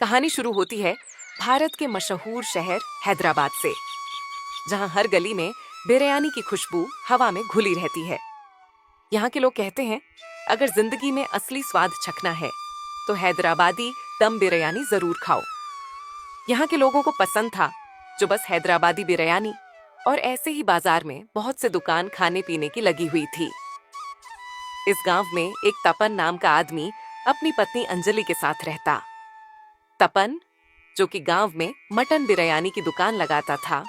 कहानी शुरू होती है भारत के मशहूर शहर हैदराबाद से, जहां हर गली में बिरयानी की खुशबू हवा में घुली रहती है। यहाँ के लोग कहते हैं, अगर जिंदगी में असली स्वाद चखना है तो हैदराबादी दम बिरयानी जरूर खाओ। यहाँ के लोगों को पसंद था जो बस हैदराबादी बिरयानी, और ऐसे ही बाजार में बहुत से दुकान खाने पीने की लगी हुई थी। इस गांव में एक तपन नाम का आदमी अपनी पत्नी अंजलि के साथ रहता। तपन, जो कि गांव में मटन बिरयानी की दुकान लगाता था,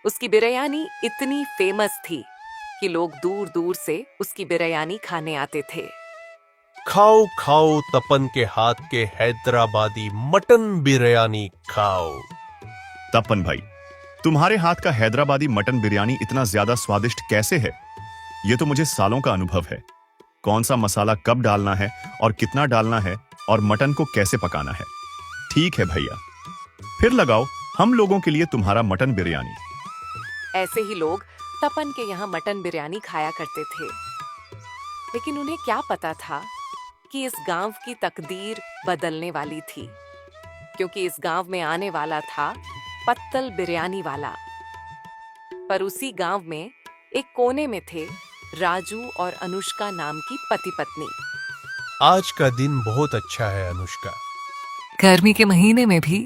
उसकी बिरयानी इतनी फेमस थी कि लोग दूर दूर से उसकी बिरयानी खाने आते थे। खाओ खाओ तपन के हाथ के हैदराबादी मटन बिरयानी खाओ। तपन भाई, तुम्हारे हाथ का हैदराबादी मटन बिरयानी इतना ज्यादा स्वादिष्ट कैसे है? ये तो मुझे सालों का अनुभव है। कौन सा मसाला कब डालना है और कितना डालना है और मटन को कैसे पकाना है। ठीक है भैया, फिर लगाओ हम लोगों के लिए तुम्हारा मटन बिरयानी। ऐसे ही लोग तपन के यहाँ मटन बिरयानी खाया करते थे, लेकिन उन्हें क्या पता था कि इस गांव की तकदीर बदलने वाली थी, क्योंकि इस गांव में आने वाला था पत्तल बिरयानी वाला। पर उसी गांव में एक कोने में थे राजू और अनुष्का नाम की पति पत्नी। आज का दिन बहुत अच्छा है अनुष्का। गर्मी के महीने में भी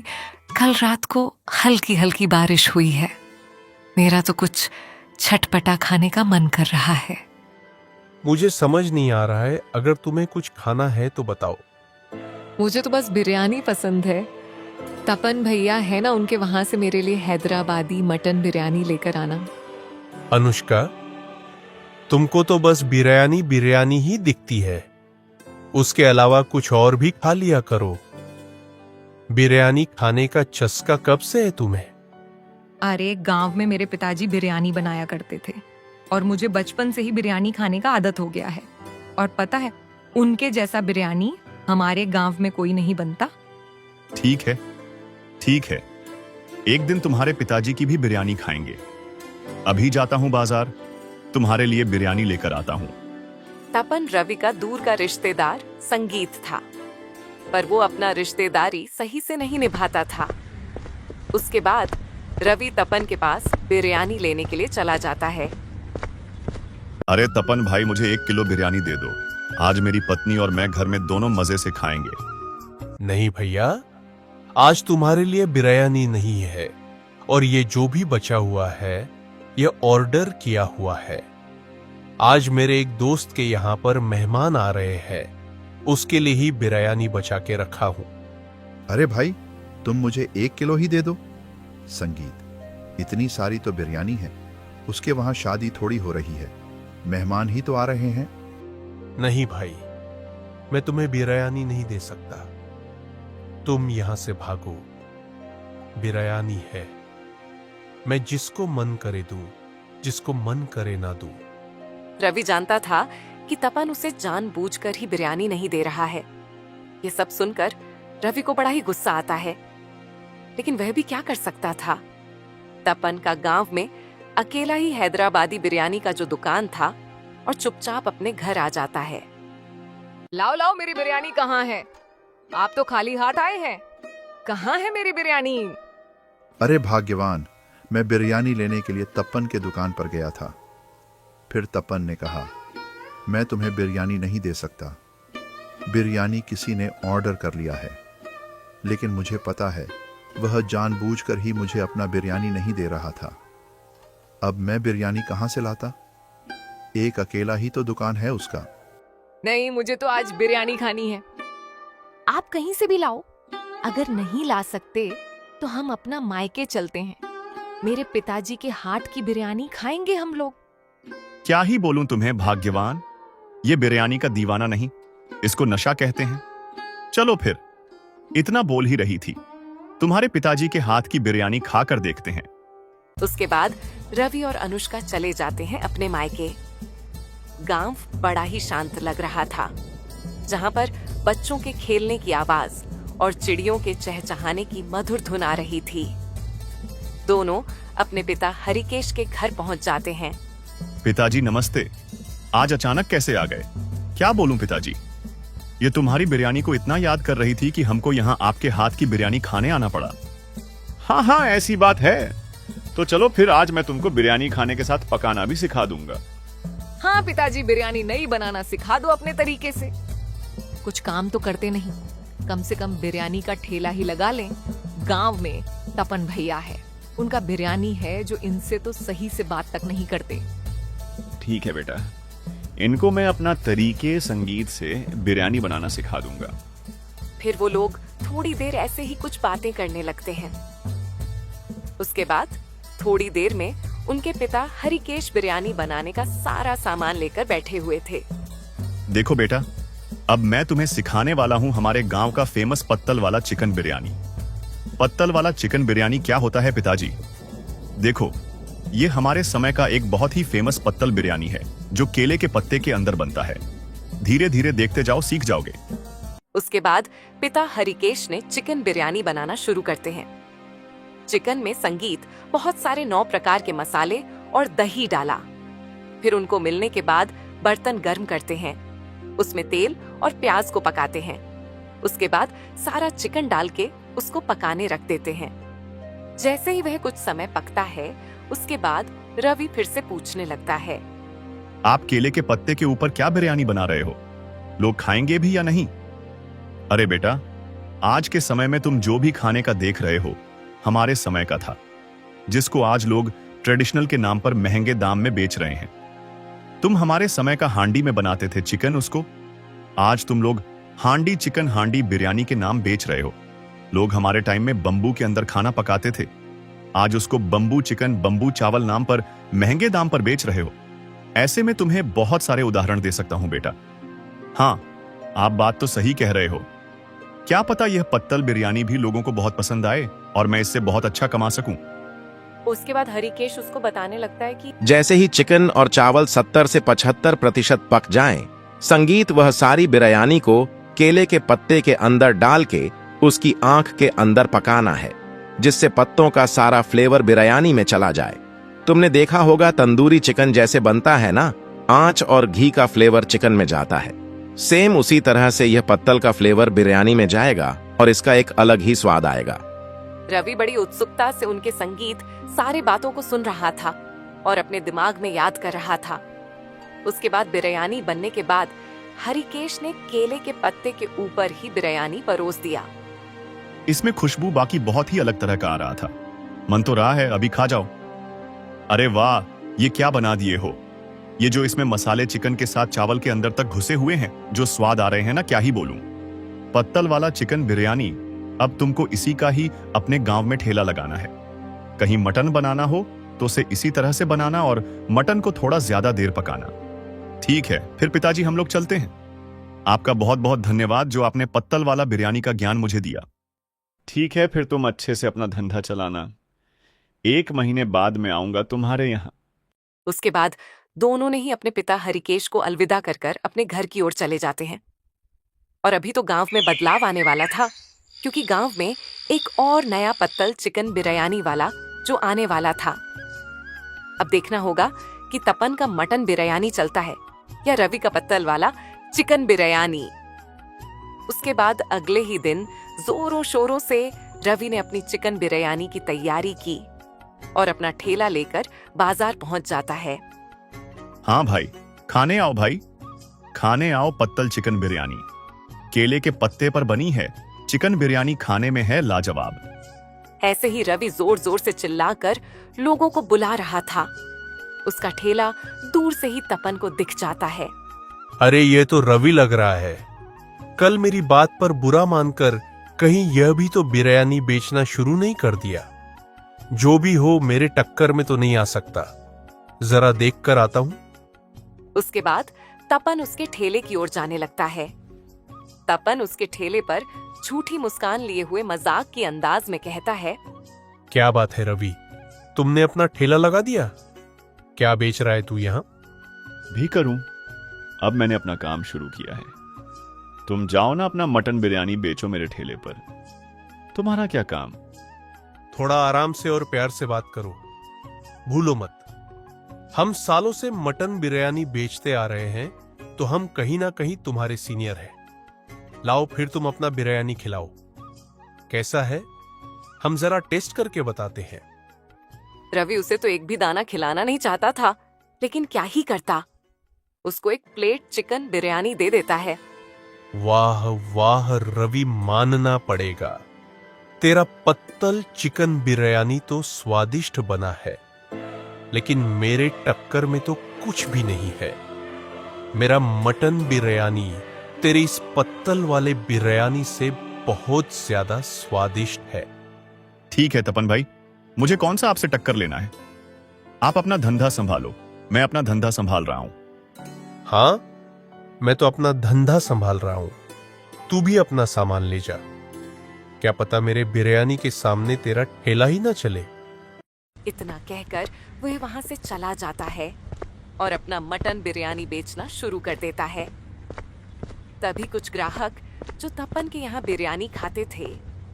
कल रात को हल्की हल्की बारिश हुई है। मेरा तो कुछ चटपटा खाने का मन कर रहा है। मुझे समझ नहीं आ रहा है, अगर तुम्हें कुछ खाना है तो बताओ। मुझे तो बस बिरयानी पसंद है। तपन भैया है ना, उनके वहां से मेरे लिए हैदराबादी मटन बिरयानी लेकर आना। अनुष्का, तुमको तो बस बिरयानी बिरयानी ही दिखती है, उसके अलावा कुछ और भी खा लिया करो। बिरयानी खाने का चस्का कब से है तुम्हें? अरे, गांव में मेरे पिताजी बिरयानी बनाया करते थे और मुझे बचपन से ही बिरयानी खाने का आदत हो गया है। और पता है, उनके जैसा बिरयानी हमारे गांव में कोई नहीं बनता। ठीक है, ठीक है, एक दिन तुम्हारे पिताजी की भी बिरयानी खाएंगे। अभी जाता हूं बाजार, तुम्हारे लिए बिरयानी लेकर आता हूं। तपन रवि का दूर का रिश्तेदार संगीत था, पर वो अपना रिश्तेदारी सही से नहीं निभाता था। उसके बाद रवि तपन के पास बिरयानी लेने के लिए चला जाता है। अरे तपन भाई, मुझे 1 किलो बिरयानी दे दो। आज मेरी पत्नी और मैं घर में दोनों मजे से खाएंगे। नहीं भैया, आज तुम्हारे लिए बिरयानी नहीं है, और ये जो भी बचा हुआ है ये ऑर्डर किया हुआ है। आज मेरे एक दोस्त के यहाँ पर मेहमान आ रहे हैं, उसके लिए ही बिरयानी बचा के रखा हूं। अरे भाई, तुम मुझे 1 किलो ही दे दो। संगीत, इतनी सारी तो बिरयानी है, उसके वहां शादी थोड़ी हो रही है, मेहमान ही तो आ रहे हैं। नहीं भाई, मैं तुम्हें बिरयानी नहीं दे सकता। तुम यहां से भागो। बिरयानी है, मैं जिसको मन करे दूं, जिसको मन करे ना दूं। रवि जानता था कि तपन उसे जानबूझकर ही बिरयानी नहीं दे रहा है। ये सब सुनकर रवि को बड़ा ही गुस्सा आता है, लेकिन वह भी क्या कर सकता था। तपन का गांव में अकेला ही हैदराबादी बिरयानी का जो दुकान था, और चुपचाप अपने घर आ जाता है। लाओ लाओ, मेरी बिरयानी कहाँ है? आप तो खाली हाथ आए हैं। कहाँ है मेरी बिरयानी? अरे भाग्यवान, मैं बिरयानी लेने के लिए तपन के दुकान पर गया था। फिर तपन ने कहा, मैं तुम्हें बिरयानी नहीं दे सकता। बिरयानी किसी ने ऑर्डर कर लिया है, लेकिन मुझे पता है वह जानबूझकर ही मुझे अपना बिरयानी नहीं दे रहा था। अब मैं बिरयानी कहां से लाता? एक अकेला ही तो दुकान है उसका। नहीं, मुझे तो आज बिरयानी खानी है। आप कहीं से भी लाओ। अगर नहीं ला सकते तो हम अपना मायके चलते हैं। मेरे पिताजी के हाथ की बिरयानी खाएंगे हम लोग। क्या ही बोलूं तुम्हें भाग्यवान, ये बिरयानी का दीवाना नहीं, इसको नशा कहते हैं। चलो फिर, इतना बोल ही रही थी, तुम्हारे पिताजी के हाथ की बिरयानी खाकर देखते हैं। उसके बाद रवि और अनुष्का चले जाते हैं अपने मायके। गांव बड़ा ही शांत लग रहा था, जहां पर बच्चों के खेलने की आवाज और चिड़ियों के चहचहाने की मधुर धुन आ रही थी। दोनों अपने पिता हरिकेश के घर पहुंच जाते हैं। पिताजी नमस्ते। आज अचानक कैसे आ गए? क्या बोलूं पिताजी? ये तुम्हारी बिरयानी को इतना याद कर रही थी कि हमको यहाँ आपके हाथ की बिरयानी खाने आना पड़ा। हाँ हाँ, ऐसी बात है। तो चलो फिर आज मैं तुमको बिरयानी खाने के साथ पकाना भी सिखा दूंगा। हाँ पिताजी, बिरयानी नहीं बनाना सिखा दो अपने तरीके से। कुछ काम तो करते नहीं, कम से कम बिरयानी का ठेला ही लगा लें। गांव में तपन भैया है, उनका बिरयानी है जो इनसे तो सही से बात तक नहीं करते। ठीक है बेटा, इनको मैं अपना तरीके संगीत से बिरयानी बनाना सिखा दूंगा। फिर वो लोग थोड़ी देर ऐसे ही कुछ बातें करने लगते हैं। उसके बाद थोड़ी देर में उनके पिता हरिकेश बिरयानी बनाने का सारा सामान लेकर बैठे हुए थे। देखो बेटा, अब मैं तुम्हें सिखाने वाला हूं हमारे गांव का फेमस पत्तल वाला चिकन बिरयानी। पत्तल वाला चिकन बिरयानी क्या होता है पिताजी? देखो, ये हमारे समय का एक बहुत ही फेमस पत्तल बिरयानी है जो केले के पत्ते के अंदर बनता है। धीरे धीरे देखते जाओ, सीख जाओगे। उसके बाद पिता हरिकेश ने चिकन बिरयानी बनाना शुरू करते हैं। चिकन में संगीत बहुत सारे 9 प्रकार के मसाले और दही डाला। फिर उनको मिलने के बाद बर्तन गर्म करते हैं, उसमें तेल और प्याज को पकाते हैं। उसके बाद सारा चिकन डाल के उसको पकाने रख देते हैं। जैसे ही वह कुछ समय पकता है, उसके बाद रवि फिर से पूछने लगता है, आप केले के पत्ते के ऊपर क्या बिरयानी बना रहे हो? लोग खाएंगे भी या नहीं? अरे बेटा, आज के समय में तुम जो भी खाने का देख रहे हो हमारे समय का था, जिसको आज लोग ट्रेडिशनल के नाम पर महंगे दाम में बेच रहे हैं। तुम हमारे समय का हांडी में बनाते थे चिकन, उसको आज तुम लोग हांडी चिकन, हांडी बिरयानी के नाम बेच रहे हो। लोग हमारे टाइम में बंबू के अंदर खाना पकाते थे, आज उसको बंबू चिकन, बंबू चावल नाम पर महंगे दाम पर बेच रहे हो। ऐसे में तुम्हें बहुत सारे उदाहरण दे सकता हूं बेटा। हाँ, आप बात तो सही कह रहे हो। क्या पता यह पत्तल बिरयानी भी लोगों को बहुत पसंद आए और मैं इससे बहुत अच्छा कमा सकूं। उसके बाद हरिकेश उसको बताने लगता है कि जैसे ही चिकन और चावल 70 से 75% पक जाएं, संगीत वह सारी बिरयानी को केले के पत्ते के अंदर डाल के उसकी आंख के अंदर पकाना है, जिससे पत्तों का सारा फ्लेवर बिरयानी में चला जाए। तुमने देखा होगा तंदूरी चिकन जैसे बनता है ना, आंच और घी का फ्लेवर चिकन में जाता है। सेम उसी तरह से यह पत्तल का फ्लेवर बिरयानी में जाएगा और इसका एक अलग ही स्वाद आएगा। रवि बड़ी उत्सुकता से उनके संगीत सारी बातों को सुन रहा था और अपने दिमाग में याद कर रहा था। उसके बाद बिरयानी बनने के बाद हरिकेश ने केले के पत्ते के ऊपर ही बिरयानी परोस दिया। इसमें खुशबू बाकी बहुत ही अलग तरह का आ रहा था। मन तो रहा है अभी खा जाओ। अरे वाह, ये क्या बना दिए हो? ये जो इसमें मसाले चिकन के साथ चावल के अंदर तक घुसे हुए हैं, जो स्वाद आ रहे हैं ना, क्या ही बोलूं। पत्तल वाला चिकन बिरयानी, अब तुमको इसी का ही अपने गांव में ठेला लगाना है। कहीं मटन बनाना हो तो उसे इसी तरह से बनाना और मटन को थोड़ा ज्यादा देर पकाना। ठीक है, फिर पिताजी हम लोग चलते हैं। आपका बहुत बहुत धन्यवाद जो आपने पत्तल वाला बिरयानी का ज्ञान मुझे दिया। ठीक है, फिर तुम अच्छे से अपना धंधा चलाना। 1 महीने बाद मैं आऊंगा तुम्हारे यहाँ। उसके बाद दोनों ने ही अपने पिता हरिकेश को अलविदा कर कर अपने घर की ओर चले जाते हैं। और अभी तो गांव में बदलाव आने वाला था, क्योंकि गांव में एक और नया पत्तल चिकन बिरयानी वाला जो आने वाला था। अब देखना होगा कि तपन का मटन बिरयानी चलता है या रवि का पत्तल वाला चिकन बिरयानी। उसके बाद अगले ही दिन जोरों शोरों से रवि ने अपनी चिकन बिरयानी की तैयारी की और अपना ठेला लेकर बाजार पहुंच जाता है। हाँ भाई, खाने आओ भाई, खाने आओ पत्तल चिकन बिरयानी। केले के पत्ते पर बनी है चिकन बिरयानी, खाने में है लाजवाब। ऐसे ही रवि जोर जोर से चिल्लाकर लोगों को बुला रहा था। उसका ठेला दूर से ही तपन को दिख जाता है। अरे ये तो रवि लग रहा है। कल मेरी बात पर बुरा मानकर कहीं यह भी तो बिरयानी बेचना शुरू नहीं कर दिया। जो भी हो, मेरे टक्कर में तो नहीं आ सकता। जरा देख कर आता हूं। उसके बाद तपन उसके ठेले की ओर जाने लगता है। तपन उसके ठेले पर झूठी मुस्कान लिए हुए मजाक के अंदाज में कहता है, क्या बात है रवि, तुमने अपना ठेला लगा दिया? क्या बेच रहा है तू यहाँ? भी करूं, अब मैंने अपना काम शुरू किया है। तुम जाओ ना अपना मटन बिरयानी बेचो मेरे ठेले पर। तुम्हारा क्या काम? थोड़ा आराम से और प्यार से बात करो, भूलो मत। हम सालों से मटन बिरयानी बेचते आ रहे हैं, तो हम कहीं ना कहीं तुम्हारे सीनियर हैं। लाओ फिर तुम अपना बिरयानी खिलाओ। कैसा है, हम जरा टेस्ट करके बताते हैं। रवि उसे तो एक भी दाना खिलाना नहीं चाहता था, लेकिन क्या ही करता। उसको एक प्लेट चिकन बिरयानी दे देता है। वाह वाह रवि, मानना पड़ेगा, तेरा पत्तल चिकन बिरयानी तो स्वादिष्ट बना है, लेकिन मेरे टक्कर में तो कुछ भी नहीं है। मेरा मटन बिरयानी तेरी इस पत्तल वाले बिरयानी से बहुत ज्यादा स्वादिष्ट है। ठीक है तपन भाई, मुझे कौन सा आपसे टक्कर लेना है। आप अपना धंधा संभालो, मैं अपना धंधा संभाल रहा हूं। हाँ, मैं तो अपना धंधा संभाल रहा हूं, तू भी अपना सामान ले जा। क्या पता मेरे बिरयानी के सामने तेरा ठेला ही ना चले। इतना कहकर वह वहां से चला जाता है और अपना मटन बिरयानी बेचना शुरू कर देता है। तभी कुछ ग्राहक जो तपन के यहाँ बिरयानी खाते थे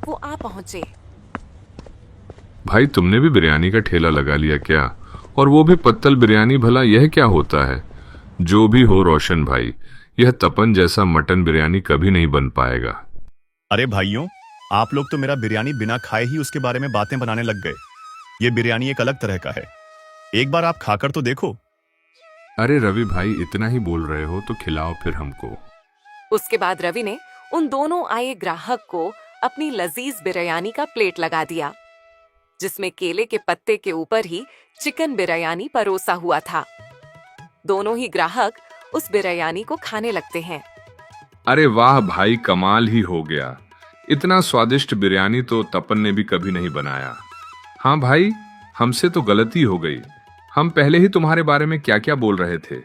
वो आ पहुंचे। भाई तुमने भी बिरयानी का ठेला लगा लिया क्या? और वो भी पत्तल बिरयानी, भला यह क्या होता है? जो भी हो रोशन भाई, यह तपन जैसा मटन बिरयानी कभी नहीं बन पाएगा। अरे भाइयों, आप लोग तो मेरा बिरयानी बिना खाए ही उसके बारे में बातें बनाने लग गए। ये बिरयानी एक अलग तरह का है, एक बार आप खाकर तो देखो। अरे रवि भाई, इतना ही बोल रहे हो तो खिलाओ फिर हमको। उसके बाद रवि ने उन दोनों आए ग्राहक को अपनी लजीज बिरयानी का प्लेट लगा दिया, जिसमें केले के पत्ते के ऊपर ही चिकन बिरयानी परोसा हुआ था। दोनों ही ग्राहक उस बिरयानी को खाने लगते हैं। अरे वाह भाई, कमाल ही हो गया। इतना स्वादिष्ट बिरयानी तो तपन ने भी कभी नहीं बनाया। हाँ भाई, हमसे तो गलती हो गई। हम पहले ही तुम्हारे बारे में क्या क्या बोल रहे थे,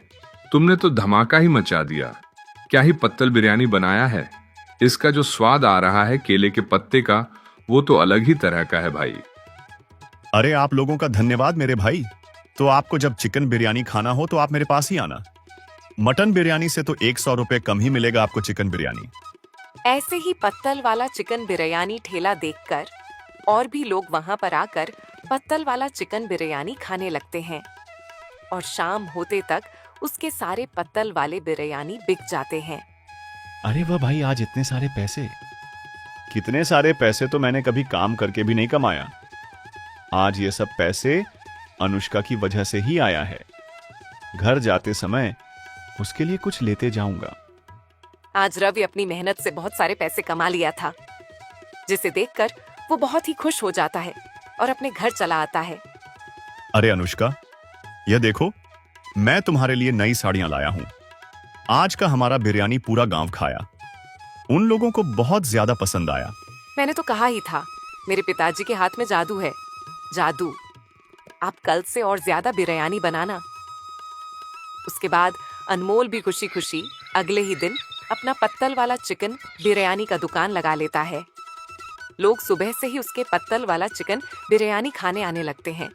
तुमने तो धमाका ही मचा दिया। क्या ही पत्तल बिरयानी बनाया है। इसका जो स्वाद आ रहा है केले के पत्ते का, वो तो अलग ही तरह का है भाई। अरे आप लोगों का धन्यवाद मेरे भाई। तो आपको जब चिकन बिरयानी खाना हो तो आप मेरे पास ही आना। मटन बिरयानी से तो 100 रुपए कम ही मिलेगा आपको चिकन बिरयानी। ऐसे ही पत्तल वाला चिकन बिरयानी ठेला देखकर और भी लोग वहां पर आकर पत्तल वाला चिकन बिरयानी खाने लगते हैं और शाम होते तक उसके सारे पत्तल वाले बिरयानी बिक जाते हैं। अरे वाह भाई, आज इतने सारे पैसे। कितने सारे पैसे तो मैंने कभी काम करके भी नहीं कमाया। आज ये सब पैसे अनुष्का की वजह से ही आया है। घर जाते समय उसके लिए कुछ लेते जाऊंगा। आज रवि अपनी मेहनत से बहुत सारे पैसे कमा लिया था, जिसे देखकर वो बहुत ही खुश हो जाता है और अपने घर चला आता है। अरे अनुष्का, यह देखो, मैं तुम्हारे लिए नई साड़ियां लाया हूं। आज का हमारा बिरयानी पूरा गांव खाया। उन लोगों को बहुत ज्यादा पसंद आया। मैंने तो कहा ही था, मेरे पिताजी के हाथ में जादू है। जादू, आप कल से और ज्यादा बिरयानी बनाना। उसके बाद अनमोल भी खुशी खुशी अगले ही दिन अपना पत्तल वाला चिकन बिरयानी का दुकान लगा लेता है। लोग सुबह से ही उसके पत्तल वाला चिकन बिरयानी खाने आने लगते हैं।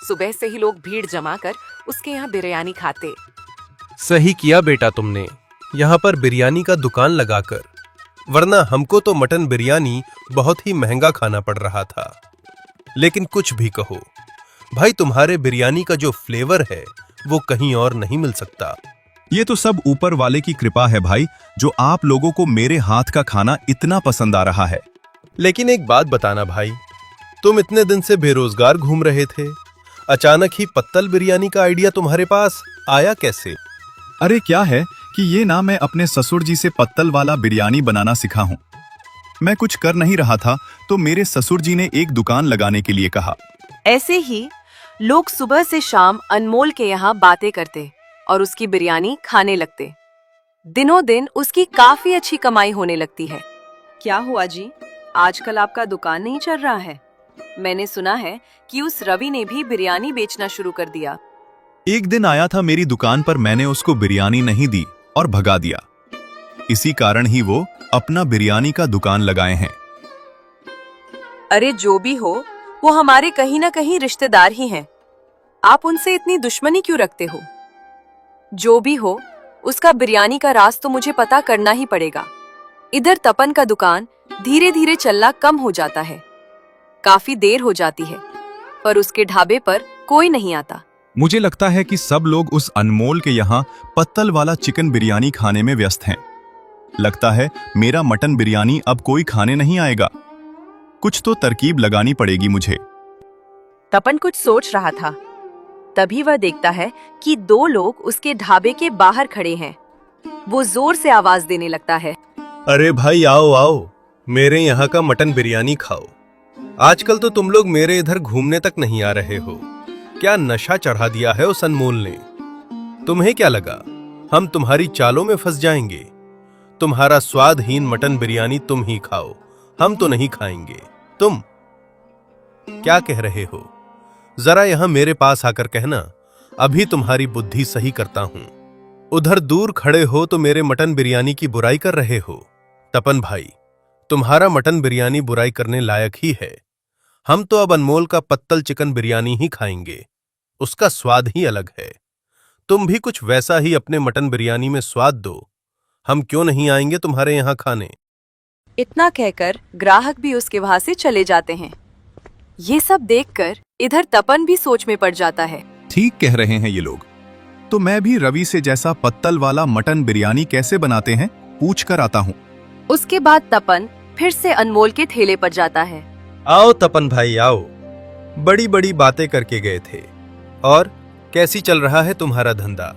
सुबह से ही लोग भीड़ जमाकर उसके यहाँ बिरयानी खाते। सही किया बेटा तुमने, यहाँ पर बिरयानी का दुकान लगाकर, वरना हमको तो मटन बिरयानी बहुत ही महंगा खाना पड़ रहा था। लेकिन कुछ भी कहो भाई, तुम्हारे बिरयानी का जो फ्लेवर है वो कहीं और नहीं मिल सकता। ये तो सब ऊपर वाले की कृपा है भाई, जो आप लोगों को मेरे हाथ का खाना इतना पसंद आ रहा है। लेकिन एक बात बताना भाई, तुम इतने दिन से बेरोजगार घूम रहे थे, अचानक ही पत्तल बिरयानी का आइडिया तुम्हारे पास आया कैसे? अरे क्या है कि ये ना मैं अपने ससुर जी से पत्तल वाला बिरयानी बनाना सीखा हूँ। मैं कुछ कर नहीं रहा था तो मेरे ससुर जी ने एक दुकान लगाने के लिए कहा। ऐसे ही लोग सुबह से शाम अनमोल के यहाँ बातें करते और उसकी बिरयानी खाने लगते। दिनों दिन उसकी काफी अच्छी कमाई होने लगती है। क्या हुआ जी, आजकल आपका दुकान नहीं चल रहा है? मैंने सुना है कि उस रवि ने भी बिरयानी बेचना शुरू कर दिया। एक दिन आया था मेरी दुकान पर, मैंने उसको बिरयानी नहीं दी और भगा दिया। इसी कारण ही वो अपना बिरयानी का दुकान लगाए हैं। अरे जो भी हो, वो हमारे कहीं ना कहीं रिश्तेदार ही हैं। आप उनसे इतनी दुश्मनी क्यों रखते हो? जो भी हो, उसका बिरयानी का राज तो मुझे पता करना ही पड़ेगा। इधर तपन का दुकान धीरे धीरे चलना कम हो जाता है। काफी देर हो जाती है पर उसके ढाबे पर कोई नहीं आता। मुझे लगता है कि सब लोग उस अनमोल के यहाँ पत्तल वाला चिकन बिरयानी खाने में व्यस्त हैं। लगता है मेरा मटन बिरयानी अब कोई खाने नहीं आएगा। कुछ तो तरकीब लगानी पड़ेगी मुझे। तपन कुछ सोच रहा था, तभी वह देखता है कि दो लोग उसके ढाबे के बाहर खड़े हैं। वो जोर से आवाज देने लगता है, अरे भाई आओ आओ, मेरे यहाँ का मटन बिरयानी खाओ। आजकल तो तुम लोग मेरे इधर घूमने तक नहीं आ रहे हो। क्या नशा चढ़ा दिया है उस अनमोल ने। तुम्हें क्या लगा हम तुम्हारी चालों में फंस जाएंगे? तुम्हारा स्वादहीन मटन बिरयानी तुम ही खाओ, हम तो नहीं खाएंगे। तुम क्या कह रहे हो? जरा यहां मेरे पास आकर कहना, अभी तुम्हारी बुद्धि सही करता हूं। उधर दूर खड़े हो तो मेरे मटन बिरयानी की बुराई कर रहे हो। तपन भाई, तुम्हारा मटन बिरयानी बुराई करने लायक ही है। हम तो अब अनमोल का पत्तल चिकन बिरयानी ही खाएंगे, उसका स्वाद ही अलग है। तुम भी कुछ वैसा ही अपने मटन बिरयानी में स्वाद दो। हम क्यों नहीं आएंगे तुम्हारे यहां खाने? इतना कहकर ग्राहक भी उसके वहां से चले जाते हैं। ये सब देखकर इधर तपन भी सोच में पड़ जाता है। ठीक कह रहे हैं ये लोग। तो मैं भी रवि से जैसा पत्तल वाला मटन बिरयानी कैसे बनाते हैं पूछ कर आता हूँ। उसके बाद तपन फिर से अनमोल के ठेले पर जाता है। आओ तपन भाई आओ, बड़ी बड़ी बातें करके गए थे। और कैसी चल रहा है तुम्हारा धंधा?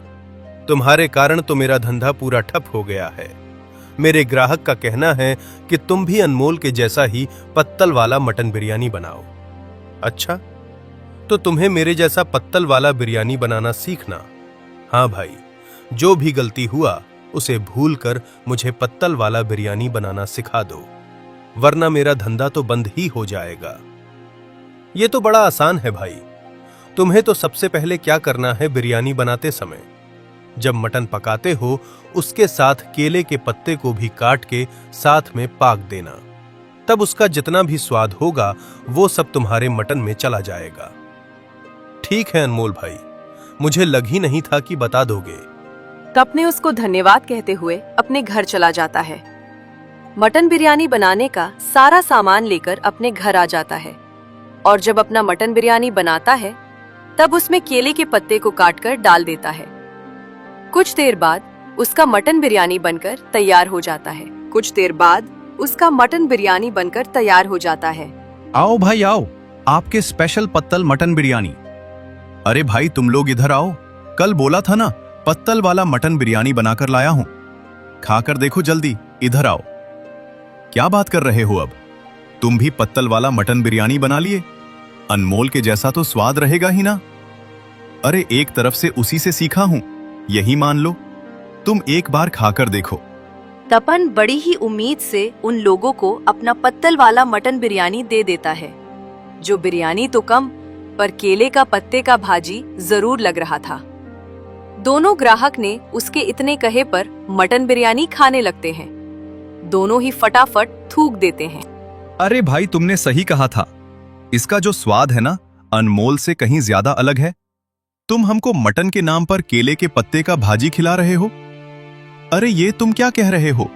तुम्हारे कारण तो मेरा धंधा पूरा ठप हो गया है। मेरे ग्राहक का कहना है कि तुम भी अनमोल के जैसा ही पत्तल वाला मटन बिरयानी बनाओ। अच्छा, तो तुम्हें मेरे जैसा पत्तल वाला बिरयानी बनाना सीखना। हाँ भाई, जो भी गलती हुआ उसे भूलकर मुझे पत्तल वाला बिरयानी बनाना सिखा दो, वरना मेरा धंधा तो बंद ही हो जाएगा। ये तो बड़ा आसान है भाई। तुम्हें तो सबसे पहले क्या करना है, बिरयानी बनाते समय जब मटन पकाते हो उसके साथ केले के पत्ते को भी काट के साथ में पाक देना। तब उसका जितना भी स्वाद होगा वो सब तुम्हारे मटन में चला जाएगा। ठीक है अनमोल भाई, मुझे लग ही नहीं था कि बता दोगे। तपने उसको धन्यवाद कहते हुए अपने घर चला जाता है। मटन बिरयानी बनाने का सारा सामान लेकर अपने घर आ जाता है और जब अपना मटन बिरयानी बनाता है तब उसमें केले के पत्ते को काटकर डाल देता है। कुछ देर बाद उसका मटन बिरयानी बनकर तैयार हो जाता है। आओ भाई आओ, आपके स्पेशल पत्तल मटन बिरयानी। अरे भाई तुम लोग इधर आओ, कल बोला था ना पत्तल वाला मटन बिरयानी बनाकर लाया हूं। खाकर देखो जल्दी, इधर आओ। क्या बात कर रहे हो अब? तुम भी पत्तल वाला मटन बिरयानी बना लिए? अनमोल के जैसा तो स्वाद रहेगा ही ना। अरे एक तरफ से उसी से सीखा हूं, यही मान लो। तुम एक बार खाकर देखो। तपन बड़ी ही उम्मीद से उन लोगों को अपना पत्तल वाला मटन बिरयानी दे देता है, जो बिरयानी तो कम पर केले का पत्ते का भाजी जरूर लग रहा था। दोनों ग्राहक ने उसके इतने कहे पर मटन बिरयानी खाने लगते हैं। दोनों ही फटाफट थूक देते हैं। अरे भाई तुमने सही कहा था, इसका जो स्वाद है ना अनमोल से कहीं ज्यादा अलग है। तुम हमको मटन के नाम पर केले के पत्ते का भाजी खिला रहे हो। अरे ये तुम क्या कह रहे हो?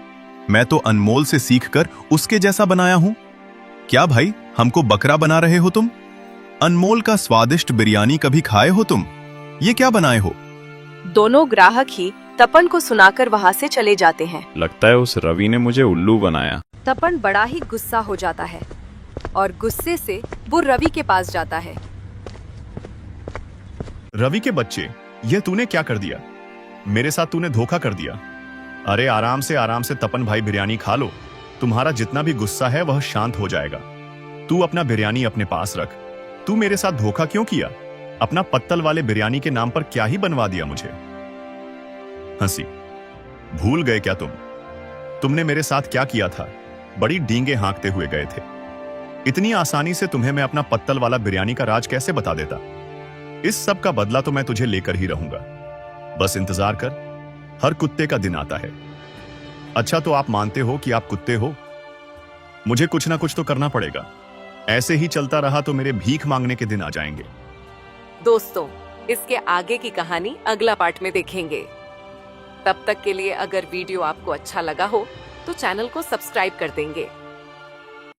मैं तो अनमोल से सीखकर उसके जैसा बनाया हूं। क्या भाई हमको बकरा बना रहे हो तुम? अनमोल का स्वादिष्ट बिरयानी कभी खाए हो तुम? ये क्या बनाए हो? दोनों ग्राहक ही तपन को सुनाकर वहां से चले जाते हैं। लगता है उस रवि ने मुझे उल्लू बनाया। तपन बड़ा ही गुस्सा हो जाता है और गुस्से से वो रवि के पास जाता है। रवि के बच्चे, यह तूने क्या कर दिया? मेरे साथ तूने धोखा कर दिया। अरे आराम से तपन भाई बिरयानी खा लो। तुम्हारा जितना भी गुस्सा है वह शांत हो जाएगा। तू अपना बिरयानी अपने पास रख। तू मेरे साथ धोखा क्यों किया? अपना पत्तल वाले बिरयानी के नाम पर क्या ही बनवा दिया मुझे। हंसी, भूल गए क्या तुमने मेरे साथ क्या किया था? बड़ी डींगे हाँकते हुए गए थे। इतनी आसानी से तुम्हें मैं अपना पत्तल वाला बिरयानी का राज कैसे बता देता? इस सब का बदला तो मैं तुझे लेकर ही रहूंगा। बस इंतजार कर, हर कुत्ते का दिन आता है। अच्छा तो आप मानते हो कि आप कुत्ते हो? मुझे कुछ ना कुछ तो करना पड़ेगा। ऐसे ही चलता रहा तो मेरे भीख मांगने के दिन आ जाएंगे। दोस्तों, इसके आगे की कहानी अगला पार्ट में देखेंगे। तब तक के लिए अगर वीडियो आपको अच्छा लगा हो तो चैनल को सब्सक्राइब कर देंगे।